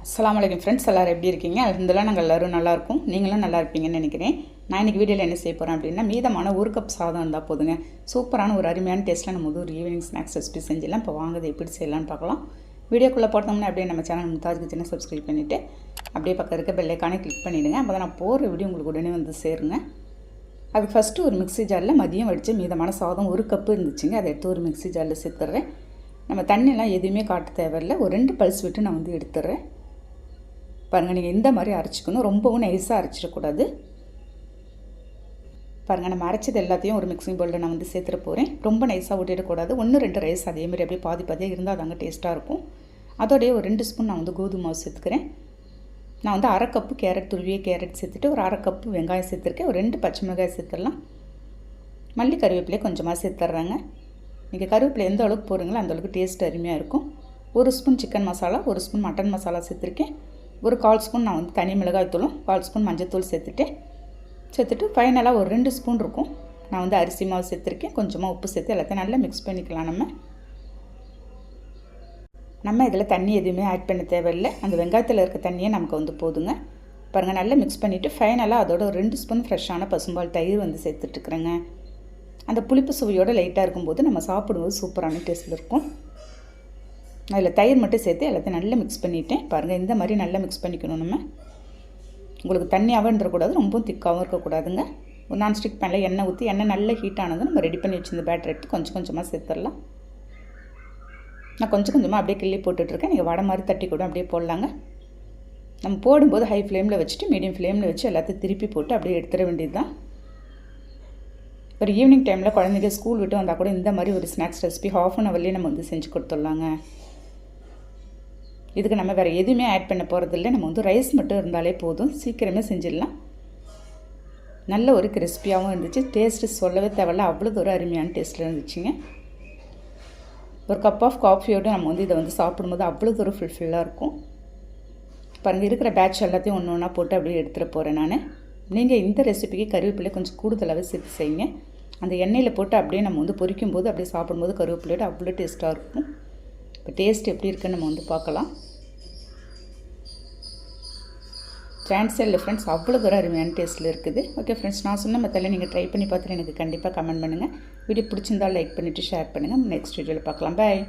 அஸ்ஸலாமு அலைக்கும் ஃப்ரெண்ட்ஸ், எல்லோரும் எப்படி இருக்கீங்க? அல்ஹம்துலில்லாஹ் நாங்கள் எல்லோரும் நல்லாயிருக்கும். நீங்களும் நல்லா இருப்பீங்கன்னு நினைக்கிறேன். நான் இன்றைக்கி வீடியோவில் என்ன செய்ய போகிறேன் அப்படின்னா, மீதமான ஒரு கப் சாதம் இருந்தால் போதுங்க. சூப்பரான ஒரு அருமையான டேஸ்ட்டில் நம்ம ஒரு ஈவினிங் ஸ்நாக்ஸ் ரெசிபி செஞ்சிடலாம். இப்போ வாங்குறது எப்படி செய்யலாம்னு பார்க்கலாம். வீடியோக்குள்ளே போட்டோம்னா அப்படியே நம்ம சேனல் மும்தாஜ் கிச்சனை சப்ஸ்கிரைப் பண்ணிவிட்டு அப்படியே பக்கம் இருக்க பெல்லைக்கானே கிளிக் பண்ணிவிடுங்க. அப்போ தான் நான் போகிற வீடியோ உங்களுக்கு உடனே வந்து சேருங்க. அதுக்கு ஃபஸ்ட்டு ஒரு மிக்ஸி ஜாரில் மதியம் வடித்து மீதமான சாதம் ஒரு கப்பு இருந்துச்சுங்க. அதை எடுத்து ஒரு மிக்ஸி ஜாரில் சேர்த்துட்றேன். நம்ம தண்ணியெல்லாம் எதுவுமே காட்ட தேவையில்லை. ஒரு 2 பல்ஸ் விட்டு நான் வந்து எடுத்துடுறேன். பாருங்கள், நீங்கள் இந்த மாதிரி அரைச்சிக்கணும். ரொம்பவும் நைஸாக அரைச்சிடக்கூடாது. பாருங்கள், நம்ம அரைச்சது எல்லாத்தையும் ஒரு மிக்சிங் பவுலில் நான் வந்து சேர்த்துட போகிறேன். ரொம்ப நைஸாக ஊட்டிடக்கூடாது. 1-2 ரைஸ் அதேமாதிரி அப்படியே பாதி பாதியாக இருந்தால் தாங்க டேஸ்ட்டாக இருக்கும். அதோடைய ஒரு 2 ஸ்பூன் நான் வந்து கோதுமை மாவு சேர்த்துக்கிறேன். நான் வந்து 1/2 கப்பு கேரட், துருவிய கேரட் சேர்த்துட்டு ஒரு 1/2 கப்பு வெங்காயம் சேர்த்துருக்கேன். ஒரு 2 பச்சை மிளகாய் சேர்த்துடலாம். மல்லி கருவேப்பிலையே கொஞ்சமாக சேர்த்துட்றாங்க. நீங்கள் கருவேப்பிலை எந்த அளவுக்கு போடுறீங்களோ அந்தளவுக்கு டேஸ்ட் அருமையாக இருக்கும். 1 spoon chicken masala, 1 spoon mutton masala சேர்த்துருக்கேன். ஒரு 1/4 ஸ்பூன் நான் வந்து தனி மிளகாய் தூளும் 1/4 ஸ்பூன் மஞ்சள் சேர்த்துட்டு ஃபைனலாக ஒரு 2 ஸ்பூன் இருக்கும் நான் வந்து அரிசி மாவு சேர்த்துருக்கேன். கொஞ்சமாக உப்பு சேர்த்து எல்லாத்தையும் நல்லா மிக்ஸ் பண்ணிக்கலாம். நம்ம இதில் தண்ணி எதுவுமே ஆட் பண்ண தேவையில்லை. அந்த வெங்காயத்தில் இருக்க தண்ணியே நமக்கு வந்து போதுங்க. பாருங்கள், நல்லா மிக்ஸ் பண்ணிவிட்டு ஃபைனலாக அதோட ஒரு 2 ஸ்பூன் ஃப்ரெஷ்ஷான பசும்பால் தயிர் வந்து சேர்த்துட்ருக்குறேங்க. அந்த புளிப்பு சுவையோடு லைட்டாக இருக்கும்போது நம்ம சாப்பிடும்போது சூப்பரான டேஸ்ட்டில் இருக்கும். அதில் தயிர் மட்டும் சேர்த்து எல்லாத்தையும் நல்லா மிக்ஸ் பண்ணிவிட்டேன். பாருங்கள், இந்த மாதிரி நல்லா மிக்ஸ் பண்ணிக்கணும். நம்ம உங்களுக்கு தண்ணியாகவும் இருந்துடக்கூடாது, ரொம்பவும் திக்காகவும் இருக்கக்கூடாதுங்க. ஒரு நான்ஸ்டிக் பேனில் எண்ணெய் ஊற்றி எண்ணெய் நல்லா ஹீட் ஆனது நம்ம ரெடி பண்ணி வச்சுருந்த பேட்டர் எடுத்து கொஞ்சம் கொஞ்சமாக சேர்த்துடலாம். நான் கொஞ்சம் கொஞ்சமாக அப்படியே கிள்ளி போட்டுட்ருக்கேன். நீங்கள் வடை மாதிரி தட்டி கூட அப்படியே போடலாங்க. நம்ம போடும்போது ஹை ஃப்ளேமில் வச்சுட்டு மீடியம் ஃப்ளேமில் வச்சு எல்லாத்தையும் திருப்பி போட்டு அப்படியே எடுத்துட வேண்டியது தான். ஒரு ஈவினிங் டைமில் குழந்தைங்க ஸ்கூல் விட்டு வந்தால் கூட இந்த மாதிரி ஒரு ஸ்நாக்ஸ் ரெசிபி 1/2 ஹவர்லேயே நம்ம வந்து செஞ்சு கொடுத்துடலாங்க. இதுக்கு நம்ம வேறு எதுவுமே ஆட் பண்ண போகிறதில்ல. நம்ம வந்து ரைஸ் மட்டும் இருந்தாலே போதும், சீக்கிரமே செஞ்சிடலாம். நல்ல ஒரு கிறிஸ்பியாகவும் இருந்துச்சு. டேஸ்ட்டு சொல்லவே தேவையில்ல, அவ்வளோ ஒரு அருமையான டேஸ்ட்டில் இருந்துச்சுங்க. ஒரு கப் ஆஃப் காஃபியோடு நம்ம வந்து இதை வந்து சாப்பிடும்போது அவ்வளோ ஒரு ஃபுல்ஃபில்லாக இருக்கும். பாருங்கள், இருக்கிற பேட்ச் எல்லாத்தையும் ஒன்று ஒன்றா போட்டு அப்படியே எடுத்துகிட்டு போகிறேன் நான். நீங்கள் இந்த ரெசிபிக்கு கருவேப்பிலை கொஞ்சம் கூடுதலாகவே சேர்த்து செய்யுங்க. அந்த எண்ணெயில் போட்டு அப்படியே நம்ம வந்து பொரிக்கும்போது அப்படியே சாப்பிடும்போது கருவேப்பிலையோடு அவ்வளோ டேஸ்ட்டாக இருக்கும். இப்போ டேஸ்ட் எப்படி இருக்குன்னு நம்ம வந்து பார்க்கலாம். சான்ஸே இல்லை ஃப்ரெண்ட்ஸ், அவ்வளோ ஒரு அருமையான டேஸ்ட்டில் இருக்குது. ஓகே ஃப்ரெண்ட்ஸ், நான் சொன்ன மெத்தடில் நீங்கள் ட்ரை பண்ணி பார்த்துட்டு எனக்கு கண்டிப்பாக கமெண்ட் பண்ணுங்கள். வீடியோ பிடிச்சிருந்தால் லைக் பண்ணிவிட்டு ஷேர் பண்ணுங்கள். நெக்ஸ்ட் வீடியோவில் பார்க்கலாம். பாய்.